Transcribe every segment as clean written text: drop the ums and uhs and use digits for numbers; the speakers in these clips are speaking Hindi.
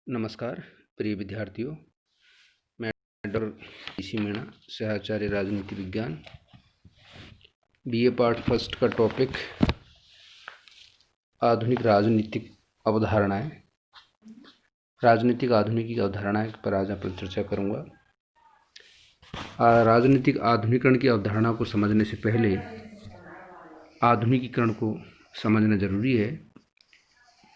नमस्कार प्रिय विद्यार्थियों, मैं डॉक्टर ऋषि मीणा, सहआचार्य राजनीति विज्ञान, बीए पार्ट फर्स्ट का टॉपिक आधुनिक राजनीतिक अवधारणाएं। राजनीतिक आधुनिकी अवधारणाएं पर आज आप चर्चा करूंगा। राजनीतिक आधुनिकीकरण की अवधारणा को समझने से पहले आधुनिकीकरण को समझना जरूरी है।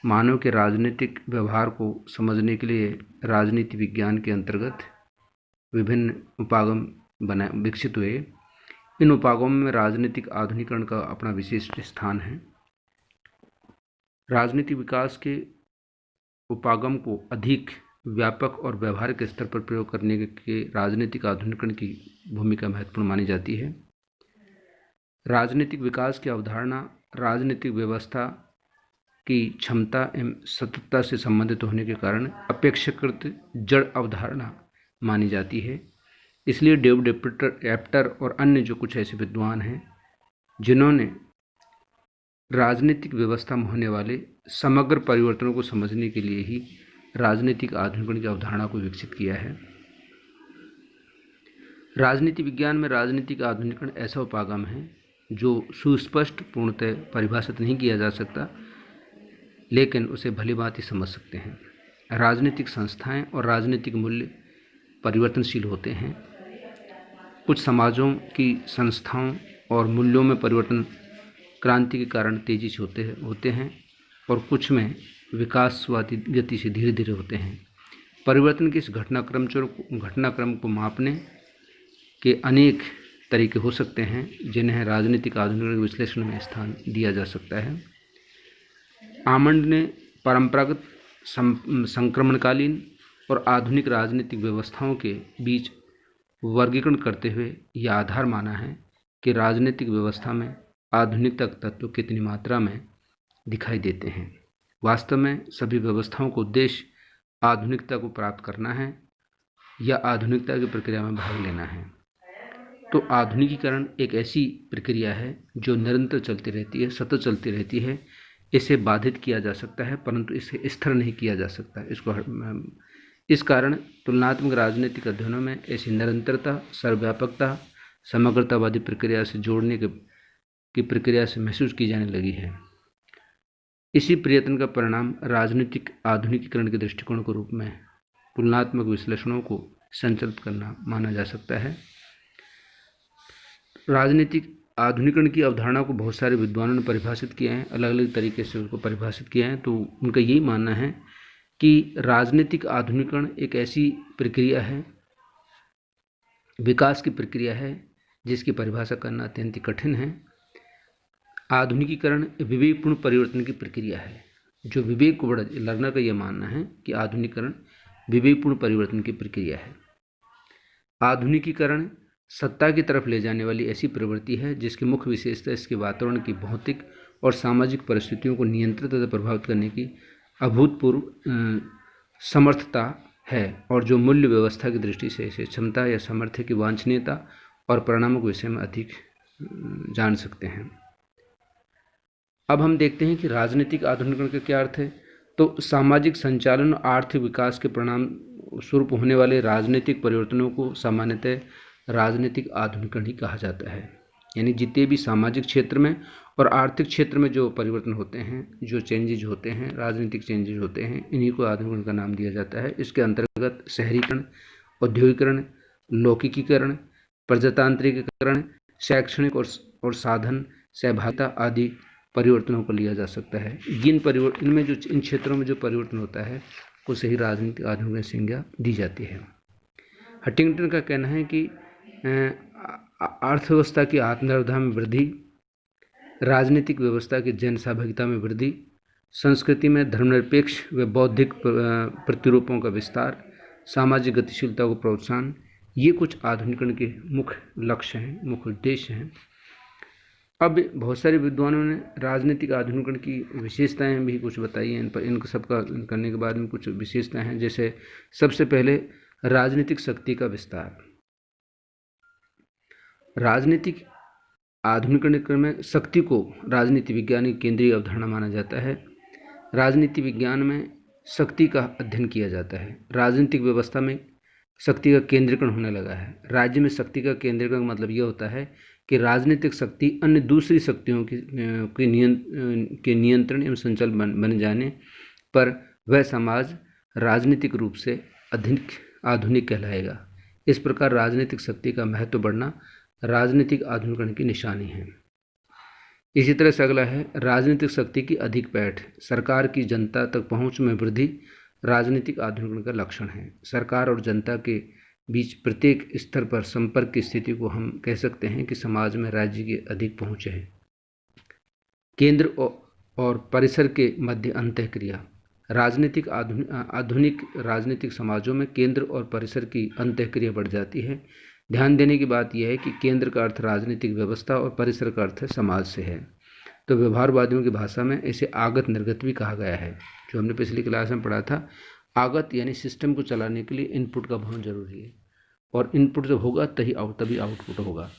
मानव के राजनीतिक व्यवहार को समझने के लिए राजनीति विज्ञान के अंतर्गत विभिन्न उपागम विकसित हुए। इन उपागमों में राजनीतिक आधुनिकीकरण का अपना विशिष्ट स्थान है। राजनीतिक विकास के उपागम को अधिक व्यापक और व्यवहारिक स्तर पर प्रयोग करने के राजनीतिक आधुनिकीकरण की भूमिका महत्वपूर्ण मानी जाती है। राजनीतिक विकास की अवधारणा राजनीतिक व्यवस्था की क्षमता एवं सततता से संबंधित होने के कारण अपेक्षाकृत जड़ अवधारणा मानी जाती है। इसलिए डेविड एप्टर और अन्य जो कुछ ऐसे विद्वान हैं जिन्होंने राजनीतिक व्यवस्था में होने वाले समग्र परिवर्तनों को समझने के लिए ही राजनीतिक आधुनिकीकरण की अवधारणा को विकसित किया है। राजनीति विज्ञान में राजनीतिक आधुनिकीकरण ऐसा उपागम है जो सुस्पष्ट पूर्णतः परिभाषित नहीं किया जा सकता, लेकिन उसे भली भांति समझ सकते हैं। राजनीतिक संस्थाएं और राजनीतिक मूल्य परिवर्तनशील होते हैं। कुछ समाजों की संस्थाओं और मूल्यों में परिवर्तन क्रांति के कारण तेजी से होते हैं और कुछ में विकासवादी गति से धीरे धीरे होते हैं। परिवर्तन के इस घटनाक्रम को मापने के अनेक तरीके हो सकते हैं जिन्हें राजनीतिक आधुनिक विश्लेषण में स्थान दिया जा सकता है। आमंड ने परंपरागत संक्रमणकालीन और आधुनिक राजनीतिक व्यवस्थाओं के बीच वर्गीकरण करते हुए यह आधार माना है कि राजनीतिक व्यवस्था में आधुनिकता तत्व कितनी मात्रा में दिखाई देते हैं। वास्तव में सभी व्यवस्थाओं को उद्देश्य आधुनिकता को प्राप्त करना है या आधुनिकता की प्रक्रिया में भाग लेना है। तो आधुनिकीकरण एक ऐसी प्रक्रिया है जो निरंतर चलती रहती है, सतत चलती रहती है। इसे बाधित किया जा सकता है परंतु इसे स्थिर नहीं किया जा सकता। इस कारण तुलनात्मक राजनीतिक अध्ययनों में ऐसी निरंतरता, सर्वव्यापकता, समग्रतावादी प्रक्रिया से जोड़ने की प्रक्रिया से महसूस की जाने लगी है। इसी प्रयत्न का परिणाम राजनीतिक आधुनिकीकरण के दृष्टिकोण के रूप में तुलनात्मक विश्लेषणों को संचालित करना माना जा सकता है। राजनीतिक आधुनिकीकरण की अवधारणा को बहुत सारे विद्वानों ने परिभाषित किया है, अलग अलग तरीके से उसको परिभाषित किया है। तो उनका यही मानना है कि राजनीतिक आधुनिकीकरण एक ऐसी प्रक्रिया है, विकास की प्रक्रिया है जिसकी परिभाषा करना अत्यंत ही कठिन है। आधुनिकीकरण विवेकपूर्ण परिवर्तन की प्रक्रिया है जो विवेक को बढ़ा। लर्नर का यह मानना है कि आधुनिकीकरण विवेकपूर्ण परिवर्तन की प्रक्रिया है। आधुनिकीकरण सत्ता की तरफ ले जाने वाली ऐसी प्रवृत्ति है जिसकी मुख्य विशेषता इसके वातावरण की भौतिक और सामाजिक परिस्थितियों को नियंत्रित तथा प्रभावित करने की अभूतपूर्व समर्थता है और जो मूल्य व्यवस्था की दृष्टि से इसे क्षमता या सामर्थ्य की वांछनीयता और परिणामों के विषय में अधिक जान सकते हैं। अब हम देखते हैं कि राजनीतिक आधुनिकीकरण का क्या अर्थ है। तो सामाजिक संचालन और आर्थिक विकास के परिणाम स्वरूप होने वाले राजनीतिक परिवर्तनों को सामान्यतः राजनीतिक आधुनिकीकरण ही कहा जाता है। यानी जितने भी सामाजिक क्षेत्र में और आर्थिक क्षेत्र में जो परिवर्तन होते हैं, जो चेंजेज होते हैं, राजनीतिक चेंजेज होते हैं, इन्हीं को आधुनिकीकरण का नाम दिया जाता है। इसके अंतर्गत शहरीकरण, औद्योगिकरण, लौकिकीकरण, प्रजातांत्रिकीकरण, शैक्षणिक और साधन सहभागिता आदि परिवर्तनों को लिया जा सकता है। इनमें जो इन क्षेत्रों में जो परिवर्तन होता है उसे ही राजनीतिक आधुनिकीकरण संज्ञा दी जाती है। हंटिंगटन का कहना है कि अर्थव्यवस्था की आत्मनिर्भरता में वृद्धि, राजनीतिक व्यवस्था की जन सहभागिता में वृद्धि, संस्कृति में धर्मनिरपेक्ष व बौद्धिक प्रतिरूपों का विस्तार, सामाजिक गतिशीलता को प्रोत्साहन, ये कुछ आधुनिकीकरण के मुख्य लक्ष्य हैं, मुख्य उद्देश्य हैं। अब बहुत सारे विद्वानों ने राजनीतिक आधुनिकीकरण की विशेषताएं भी कुछ बताई हैं। इन पर इनको सबका करने के बाद में कुछ विशेषताएं हैं। जैसे सबसे पहले राजनीतिक शक्ति का विस्तार। राजनीतिक आधुनिकीकरण में शक्ति को राजनीति विज्ञान की केंद्रीय अवधारणा माना जाता है। राजनीति विज्ञान में शक्ति का अध्ययन किया जाता है। राजनीतिक व्यवस्था में शक्ति का केंद्रीकरण होने लगा है। राज्य में शक्ति का केंद्रीकरण का मतलब यह होता है कि राजनीतिक शक्ति अन्य दूसरी शक्तियों के नियंत्रण एवं संचालन बन जाने पर वह समाज राजनीतिक रूप से अधिक आधुनिक कहलाएगा। इस प्रकार राजनीतिक शक्ति का महत्व बढ़ना राजनीतिक आधुनिकरण की निशानी है। इसी तरह से अगला है राजनीतिक शक्ति की अधिक पैठ। सरकार की जनता तक पहुंच में वृद्धि राजनीतिक आधुनिकरण का लक्षण है। सरकार और जनता के बीच प्रत्येक स्तर पर संपर्क की स्थिति को हम कह सकते हैं कि समाज में राज्य की अधिक पहुंच है। केंद्र और परिसर के मध्य अंतःक्रिया। आधुनिक राजनीतिक समाजों में केंद्र और परिसर की अंतःक्रिया बढ़ जाती है। ध्यान देने की बात यह है कि केंद्र का अर्थ राजनीतिक व्यवस्था और परिसर का अर्थ समाज से है। तो व्यवहारवादियों की भाषा में इसे आगत निर्गत भी कहा गया है, जो हमने पिछली क्लास में पढ़ा था। आगत यानी सिस्टम को चलाने के लिए इनपुट का बहुत जरूरी है, और इनपुट जब होगा तभी आउटपुट होगा।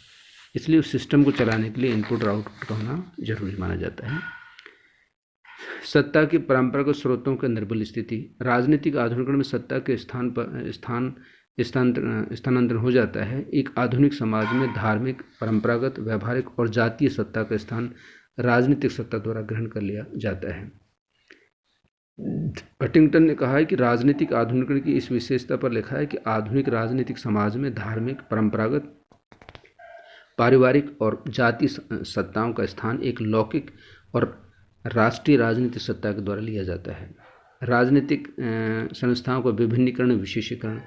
इसलिए उस सिस्टम को चलाने के लिए इनपुट और आउटपुट का होना जरूरी माना जाता है। सत्ता की परंपरागत स्रोतों के निर्बल स्थिति। राजनीतिक आधुनिकरण में सत्ता के स्थानांतरण हो जाता है। एक आधुनिक समाज में धार्मिक, परंपरागत, व्यावहारिक और जातीय सत्ता का स्थान राजनीतिक सत्ता द्वारा ग्रहण कर लिया जाता है। हंटिंगटन ने कहा है कि राजनीतिक आधुनिकरण की इस विशेषता पर लिखा है कि आधुनिक राजनीतिक समाज में धार्मिक, परंपरागत, पारिवारिक और जातीय सत्ताओं का स्थान एक लौकिक और राष्ट्रीय राजनीतिक सत्ता के द्वारा लिया जाता है। राजनीतिक संस्थाओं का विभिन्नीकरण, विशेषीकरण।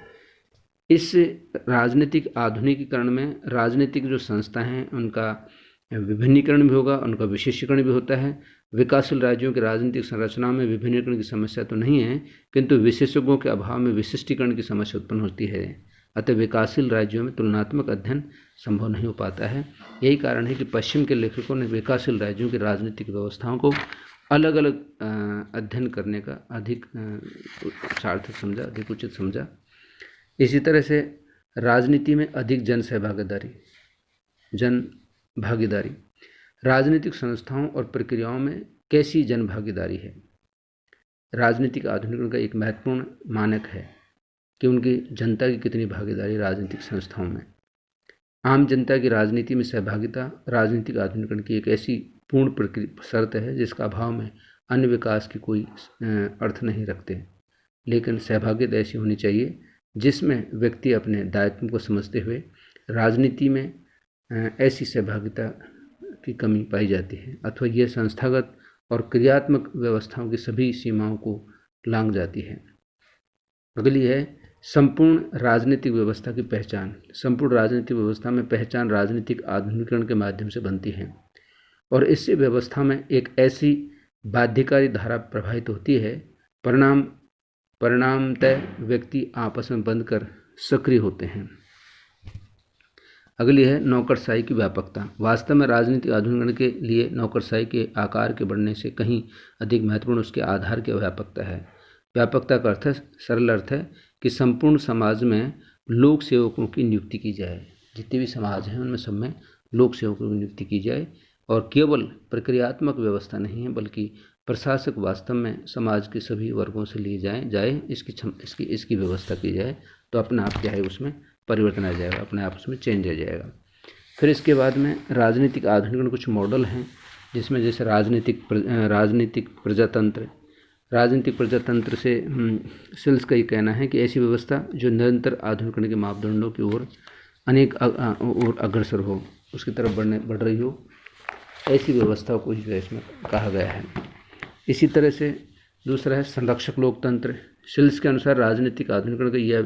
इस राजनीतिक आधुनिकीकरण में राजनीतिक जो संस्था हैं उनका विभिन्नीकरण भी होगा, उनका विशेषीकरण भी होता है। विकासशील राज्यों की राजनीतिक संरचना में विभिन्नीकरण की समस्या तो नहीं है, किंतु विशेषज्ञों के अभाव में विशिष्टीकरण की समस्या उत्पन्न होती है। अतः विकासशील राज्यों में तुलनात्मक अध्ययन संभव नहीं हो पाता है। यही कारण है कि पश्चिम के लेखकों ने विकासशील राज्यों की राजनीतिक व्यवस्थाओं को अलग अलग अध्ययन करने का अधिक सार्थक समझा, अधिक उचित समझा। इसी तरह से राजनीति में अधिक जन भागीदारी। राजनीतिक संस्थाओं और प्रक्रियाओं में कैसी जन भागीदारी है, राजनीतिक आधुनिकरण का एक महत्वपूर्ण मानक है कि उनकी जनता की कितनी भागीदारी राजनीतिक संस्थाओं में। आम जनता की राजनीति में सहभागिता राजनीतिक आधुनिकरण की एक ऐसी पूर्ण शर्त है जिसका अभाव में अन्य विकास की कोई अर्थ नहीं रखते। लेकिन सहभागिता ऐसी होनी चाहिए जिसमें व्यक्ति अपने दायित्व को समझते हुए राजनीति में ऐसी सहभागिता की कमी पाई जाती है, अथवा यह संस्थागत और क्रियात्मक व्यवस्थाओं की सभी सीमाओं को लांघ जाती है। अगली है संपूर्ण राजनीतिक व्यवस्था की पहचान। संपूर्ण राजनीतिक व्यवस्था में पहचान राजनीतिक आधुनिकीकरण के माध्यम से बनती है, और इससे व्यवस्था में एक ऐसी बाध्यकारी धारा प्रभावित होती है परिणामतः व्यक्ति आपस में बंध कर सक्रिय होते हैं। अगली है नौकरशाही की व्यापकता। वास्तव में राजनीतिक आधुनिकीकरण के लिए नौकरशाही के आकार के बढ़ने से कहीं अधिक महत्वपूर्ण उसके आधार की व्यापकता है। व्यापकता का अर्थ सरल अर्थ है कि संपूर्ण समाज में लोक सेवकों की नियुक्ति की जाए। जितने भी समाज हैं उनमें सब में लोक सेवकों की नियुक्ति की जाए, और केवल प्रक्रियात्मक व्यवस्था नहीं है बल्कि प्रशासक वास्तव में समाज के सभी वर्गों से लिए जाए इसकी व्यवस्था की जाए, तो अपने आप क्या है उसमें परिवर्तन आ जाएगा, अपने आप उसमें चेंज आ जाएगा। फिर इसके बाद में राजनीतिक आधुनिकरण कुछ मॉडल हैं, जिसमें जैसे राजनीतिक प्रजातंत्र। राजनीतिक प्रजातंत्र से सिल्स का ये कहना है कि ऐसी व्यवस्था जो निरंतर आधुनिकरण के मापदंडों की ओर और अग्रसर हो, उसकी तरफ बढ़ रही हो, ऐसी व्यवस्था को ही इसमें कहा गया है। इसी तरह से दूसरा है संरक्षक लोकतंत्र। सिल्स के अनुसार राजनीतिक आधुनिकरण का यह